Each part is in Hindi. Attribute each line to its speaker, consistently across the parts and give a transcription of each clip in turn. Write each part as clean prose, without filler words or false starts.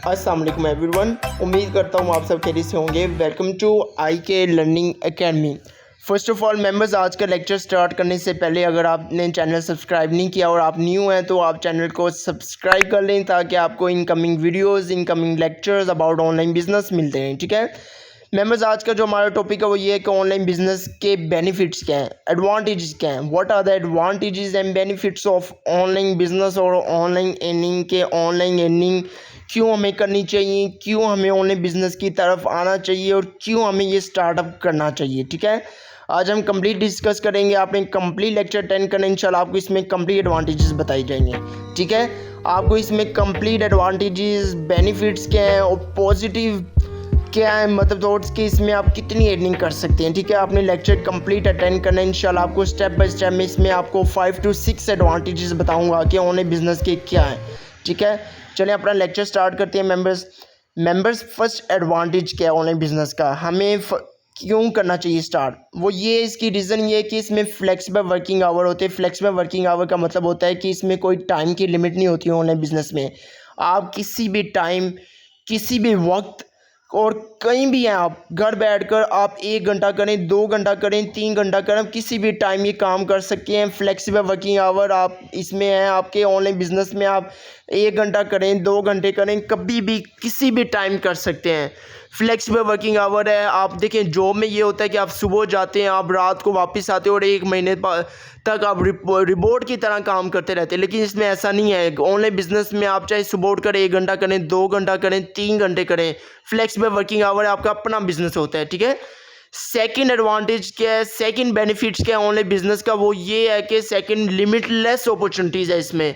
Speaker 1: अस्सलाम वालेकुम एवरीवन। उम्मीद करता हूँ आप सब खैरियत से होंगे। Welcome to IK learning academy. First of all members, आज का लेक्चर स्टार्ट करने से पहले अगर आपने चैनल सब्सक्राइब नहीं किया और आप न्यू हैं तो आप चैनल को सब्सक्राइब कर लें ताकि आपको incoming videos, incoming lectures about online business मिलते हैं। ठीक है मेंबर्स, आज का जो हमारा टॉपिक है वो ये है कि ऑनलाइन बिजनेस के बेनिफिट्स क्या हैं, एडवांटेजेस क्या हैं। What are the advantages and benefits of online business और ऑनलाइन अर्निंग के ऑनलाइन अर्निंग क्यों हमें करनी चाहिए, क्यों हमें ऑनलाइन बिजनेस की तरफ आना चाहिए और क्यों हमें ये स्टार्टअप करना चाहिए। ठीक है, आज हम कंप्लीट डिस्कस करेंगे। आपने कंप्लीट लेक्चर अटेंड करना, इंशाल्लाह आपको इसमें कंप्लीट एडवांटेजेस बताए जाएंगे। ठीक है, आपको इसमें कंप्लीट एडवांटेजेस, बेनिफिट्स क्या हैं और पॉजिटिव क्या है, मतलब थॉट्स कि इसमें आप कितनी अर्निंग कर सकते हैं। ठीक है, आपने लेक्चर कंप्लीट अटेंड करना है। इंशाल्लाह आपको स्टेप बाय स्टेप में इसमें आपको 5 to 6 एडवांटेजेस बताऊंगा कि ऑनलाइन बिजनेस के क्या है। ठीक है, चलिए अपना लेक्चर स्टार्ट करते हैं। मेंबर्स फर्स्ट एडवांटेज क्या है ऑनलाइन बिजनेस का, हमें क्यों करना चाहिए स्टार्ट, वो ये इसकी रीज़न ये है कि इसमें फ्लेक्सिबल वर्किंग आवर होते हैं। फ्लेक्सिबल वर्किंग आवर का मतलब होता है कि इसमें कोई टाइम की लिमिट नहीं होती है। ऑनलाइन बिजनेस में आप किसी भी टाइम, किसी भी वक्त और कहीं भी हैं, आप घर बैठकर आप 1 घंटा करें, 2 घंटा करें, 3 घंटा करें, किसी भी टाइम ये काम कर सकते हैं। फ्लेक्सिबल वर्किंग आवर आप इसमें हैं आपके ऑनलाइन बिजनेस में। आप 1 घंटा करें, 2 घंटे करें, कभी भी किसी भी टाइम कर सकते हैं। फ्लेक्सिबल वर्किंग आवर है। आप देखें जॉब में ये होता है कि आप सुबह जाते हैं, आप रात को वापस आते हो और 1 महीने तक आप रिपोर्ट की तरह काम करते रहते हैं। लेकिन इसमें ऐसा नहीं है। ऑनलाइन बिजनेस में आप चाहे सुबह उठ कर 1 घंटा करें, 2 घंटा करें, 3 घंटे करें, फ्लेक्सिबल वर्किंग आवर आपका अपना बिजनेस होता है। ठीक है, सेकंड एडवांटेज क्या है, सेकंड बेनिफिट्स क्या है ऑनलाइन बिजनेस का, वो ये है कि सेकंड लिमिटलेस अपॉर्चुनिटीज़ है इसमें।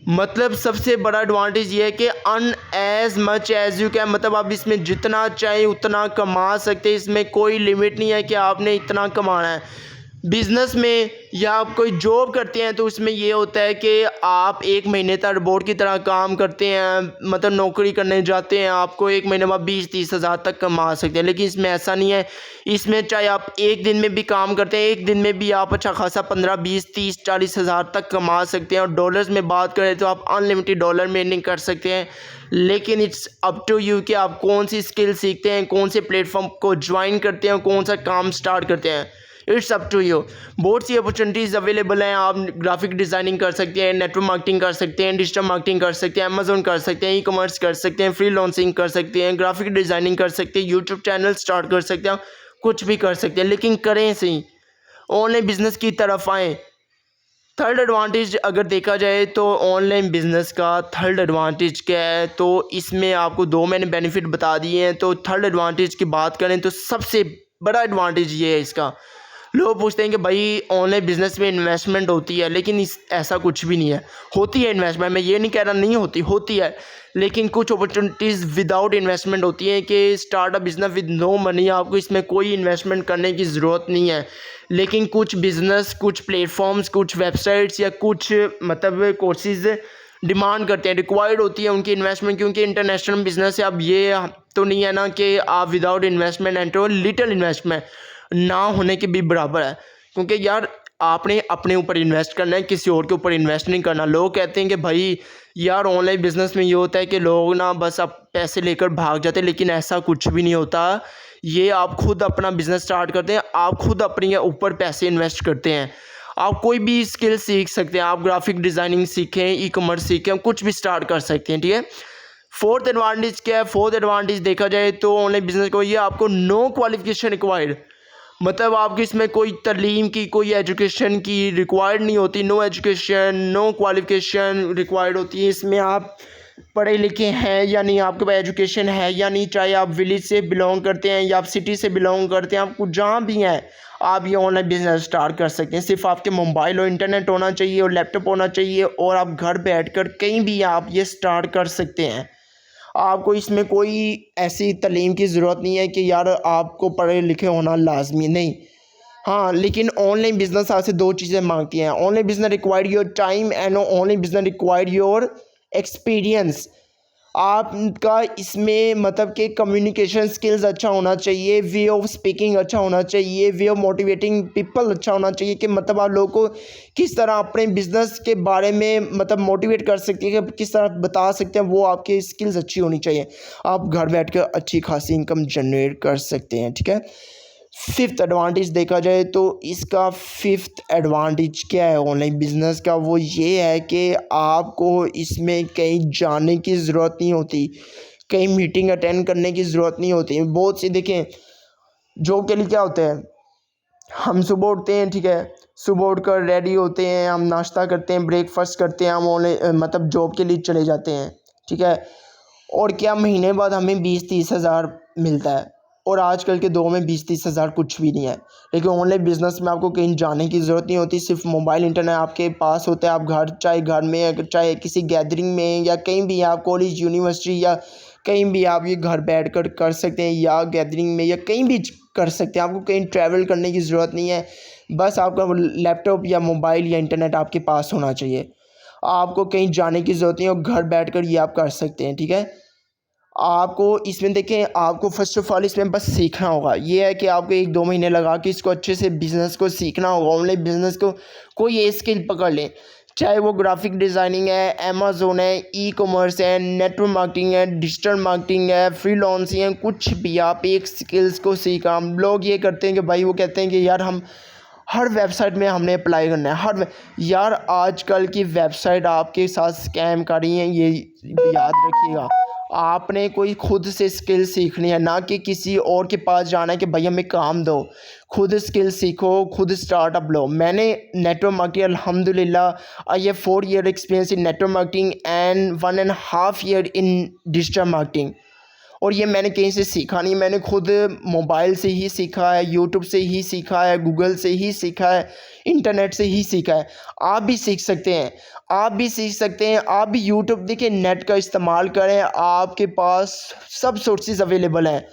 Speaker 1: मतलब सबसे बड़ा एडवांटेज ये है कि earn as much as you can, मतलब आप इसमें जितना चाहे उतना कमा सकते हैं। इसमें कोई लिमिट नहीं है कि आपने इतना कमाना है। बिजनेस में या आप कोई जॉब करते हैं तो उसमें ये होता है कि आप 1 महीने तक रोबोट की तरह काम करते हैं, मतलब नौकरी करने जाते हैं, आपको 1 महीने में 20-30 हज़ार तक कमा सकते हैं। लेकिन इसमें ऐसा नहीं है। इसमें चाहे आप 1 दिन में भी काम करते हैं, 1 दिन में भी आप अच्छा खासा 15-20-30-40 हज़ार तक कमा सकते हैं। और डॉलर्स में बात करें तो आप अनलिमिटेड डॉलर में अर्निंग कर सकते हैं। लेकिन इट्स अप टू यू कि आप कौन सी स्किल सीखते हैं, कौन से प्लेटफॉर्म को ज्वाइन करते हैं, कौन सा काम स्टार्ट करते हैं। It's up to you. बहुत सी अपॉर्चुनिटीज़ अवेलेबल हैं। आप ग्राफिक डिज़ाइनिंग कर सकते हैं, नेटवर्क मार्केटिंग कर सकते हैं, डिजिटल मार्केटिंग कर सकते हैं, अमेजोन कर सकते हैं, ई-कॉमर्स कर सकते हैं, फ्रीलांसिंग कर सकते हैं, ग्राफिक डिज़ाइनिंग कर सकते हैं, यूट्यूब चैनल स्टार्ट कर सकते हैं, कुछ भी कर सकते हैं। लेकिन करें सही, ऑनलाइन बिजनेस की तरफ आएँ। थर्ड एडवांटेज अगर देखा जाए तो ऑनलाइन बिजनेस का थर्ड एडवांटेज क्या है, तो इसमें आपको 2 मैंने बेनिफिट बता दिए हैं। तो थर्ड एडवांटेज की बात करें तो सबसे बड़ा एडवांटेज ये है इसका। लोग पूछते हैं कि भाई ऑनलाइन बिजनेस में इन्वेस्टमेंट होती है, लेकिन ऐसा कुछ भी नहीं है। होती है इन्वेस्टमेंट, मैं ये नहीं कह रहा नहीं होती, होती है। लेकिन कुछ अपॉर्चुनिटीज़ विदाउट इन्वेस्टमेंट होती हैं कि startup business with no money, आपको इसमें कोई इन्वेस्टमेंट करने की ज़रूरत नहीं है। लेकिन कुछ बिज़नेस, कुछ प्लेटफॉर्म्स, कुछ वेबसाइट्स या कुछ मतलब कोर्सेज डिमांड करते हैं, रिक्वायर्ड होती है उनकी इन्वेस्टमेंट, क्योंकि इंटरनेशनल बिजनेस है। अब ये तो नहीं है ना कि आप without investment enter, little investment ना होने के भी बराबर है। क्योंकि यार आपने अपने ऊपर इन्वेस्ट करना है, किसी और के ऊपर इन्वेस्ट नहीं करना। लोग कहते हैं कि भाई यार ऑनलाइन बिजनेस में ये होता है कि लोग ना बस अब पैसे लेकर भाग जाते हैं, लेकिन ऐसा कुछ भी नहीं होता। ये आप खुद अपना बिजनेस स्टार्ट करते हैं, आप खुद अपने ऊपर पैसे इन्वेस्ट करते हैं। आप कोई भी स्किल सीख सकते हैं, आप ग्राफिक डिज़ाइनिंग सीखें, ई-कॉमर्स सीखें, कुछ भी स्टार्ट कर सकते हैं। ठीक है, फोर्थ एडवांटेज क्या है, फोर्थ एडवांटेज देखा जाए तो ऑनलाइन बिजनेस को ये आपको नो क्वालिफिकेशन रिक्वायर्ड, मतलब आपकी इसमें कोई तालीम की, कोई एजुकेशन की रिक्वायर्ड नहीं होती। No education, no qualification required होती है। इसमें आप पढ़े लिखे हैं या नहीं, आपके पास एजुकेशन है या नहीं, चाहे आप विलेज से बिलोंग करते हैं या आप सिटी से बिलोंग करते हैं, आपको जहाँ भी हैं आप ये ऑनलाइन बिजनेस स्टार्ट कर सकते हैं। सिर्फ आपके मोबाइल और इंटरनेट होना चाहिए और लैपटॉप होना चाहिए और आप घर बैठकर कहीं भी आप ये स्टार्ट कर सकते हैं। आपको इसमें कोई ऐसी तालीम की ज़रूरत नहीं है कि यार आपको पढ़े लिखे होना लाजमी नहीं। हाँ, लेकिन ऑनलाइन बिजनेस आपसे 2 चीज़ें मांगती हैं। Online business required your time and online business required your experience. आपका इसमें मतलब कि कम्युनिकेशन स्किल्स अच्छा होना चाहिए, वे ऑफ स्पीकिंग अच्छा होना चाहिए, वे ऑफ मोटिवेटिंग पीपल अच्छा होना चाहिए कि मतलब आप लोगों को किस तरह अपने बिजनेस के बारे में मतलब मोटिवेट कर सकते हैं, कि किस तरह बता सकते हैं, वो आपकी स्किल्स अच्छी होनी चाहिए। आप घर बैठ कर अच्छी खासी इनकम जनरेट कर सकते हैं, ठीक है। फिफ्थ एडवांटेज देखा जाए तो इसका फिफ्थ एडवांटेज क्या है ऑनलाइन बिजनेस का, वो ये है कि आपको इसमें कहीं जाने की ज़रूरत नहीं होती, कहीं मीटिंग अटेंड करने की ज़रूरत नहीं होती। बहुत सी देखें जॉब के लिए क्या होता है, हम सुबह उठते हैं, ठीक है, सुबह उठकर रेडी होते हैं, हम नाश्ता करते हैं, ब्रेकफास्ट करते हैं, हम ऑनलाइन मतलब जॉब के लिए चले जाते हैं, ठीक है। और क्या महीने बाद हमें 20-30 हज़ार मिलता है, और आजकल के दौर में 20-30 हज़ार कुछ भी नहीं है। लेकिन ऑनलाइन बिजनेस में आपको कहीं जाने की ज़रूरत नहीं होती, सिर्फ मोबाइल इंटरनेट आपके पास होता है। आप घर, चाहे घर में, चाहे किसी गैदरिंग में, या कहीं भी आप कॉलेज, यूनिवर्सिटी, या कहीं भी आप ये घर बैठ कर सकते हैं, या गैदरिंग में, या कहीं भी कर सकते हैं। आपको कहीं ट्रैवल करने की ज़रूरत नहीं है, बस आपका लैपटॉप या मोबाइल या इंटरनेट आपके पास होना चाहिए। आपको कहीं जाने की ज़रूरत नहीं है, और घर बैठकर ये आप कर सकते हैं, ठीक है। आपको इसमें देखें, आपको फ़र्स्ट ऑफ़ ऑल इसमें बस सीखना होगा। ये है कि आपको 1-2 महीने लगा के इसको अच्छे से बिज़नेस को सीखना होगा। ऑनलाइन बिज़नेस को कोई एक स्किल पकड़ लें, चाहे वो ग्राफिक डिज़ाइनिंग है, अमेज़न है, ई-कॉमर्स है, नेटवर्क मार्केटिंग है, डिजिटल मार्केटिंग है, फ्रीलांसिंग है, कुछ भी आप एक स्किल्स को सीखा। हम लोग ये करते हैं कि भाई वो कहते हैं कि यार हम हर वेबसाइट में हमने अप्लाई करना है, यार आजकल की वेबसाइट आपके साथ स्कैम कर रही हैं, ये याद रखिएगा। आपने कोई खुद से स्किल सीखनी है, ना कि किसी और के पास जाना है कि भाई हमें काम दो। खुद स्किल सीखो, खुद स्टार्टअप लो। मैंने नेटवर्क मार्केटिंग अल्हम्दुलिल्लाह I have 4 year experience in network marketing and 1.5 year in digital marketing. और ये मैंने कहीं से सीखा नहीं, मैंने खुद मोबाइल से ही सीखा है, यूट्यूब से ही सीखा है, गूगल से ही सीखा है, इंटरनेट से ही सीखा है। आप भी सीख सकते हैं, आप भी सीख सकते हैं। आप भी यूट्यूब देखिए, नेट का इस्तेमाल करें, आपके पास सब सोर्सेज अवेलेबल हैं।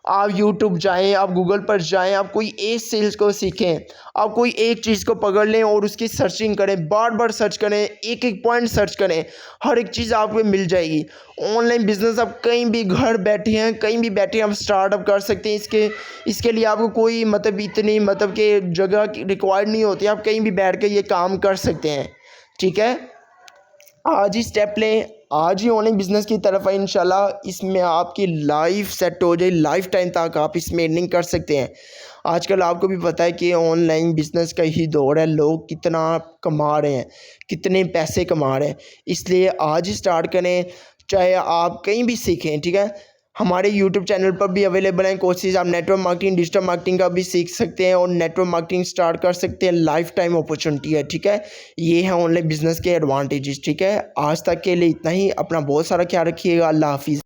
Speaker 1: आप यूट्यूब जाएं, आप गूगल पर जाएं, आप कोई एक स्किल्स को सीखें, आप कोई एक चीज़ को पकड़ लें और उसकी सर्चिंग करें, बार बार सर्च करें, एक एक पॉइंट सर्च करें, हर एक चीज़ आपको मिल जाएगी। ऑनलाइन बिजनेस आप कहीं भी घर बैठे हैं, कहीं भी बैठे हैं, आप स्टार्टअप कर सकते हैं। इसके लिए आपको कोई मतलब इतनी मतलब कि जगह की रिक्वायर्ड नहीं होती, आप कहीं भी बैठ कर ये काम कर सकते हैं, ठीक है। आज ही स्टेप लें, आज ही ऑनलाइन बिजनेस की तरफ है। इंशाल्लाह इसमें आपकी लाइफ सेट हो जाए, लाइफ टाइम तक आप इसमें अर्निंग कर सकते हैं। आजकल आपको भी पता है कि ऑनलाइन बिजनेस का ही दौर है, लोग कितना कमा रहे हैं, कितने पैसे कमा रहे हैं। इसलिए आज ही स्टार्ट करें, चाहे आप कहीं भी सीखें, ठीक है। हमारे यूट्यूब चैनल पर भी अवेलेबल हैं कोर्सेज, आप नेटवर्क मार्केटिंग, डिजिटल मार्केटिंग का भी सीख सकते हैं और नेटवर्क मार्केटिंग स्टार्ट कर सकते हैं। लाइफ टाइम अपॉर्चुनिटी है, ठीक है। ये है ऑनलाइन बिजनेस के एडवांटेजेस, ठीक है। आज तक के लिए इतना ही। अपना बहुत सारा ख्याल रखिएगा। अल्लाह हाफिज़।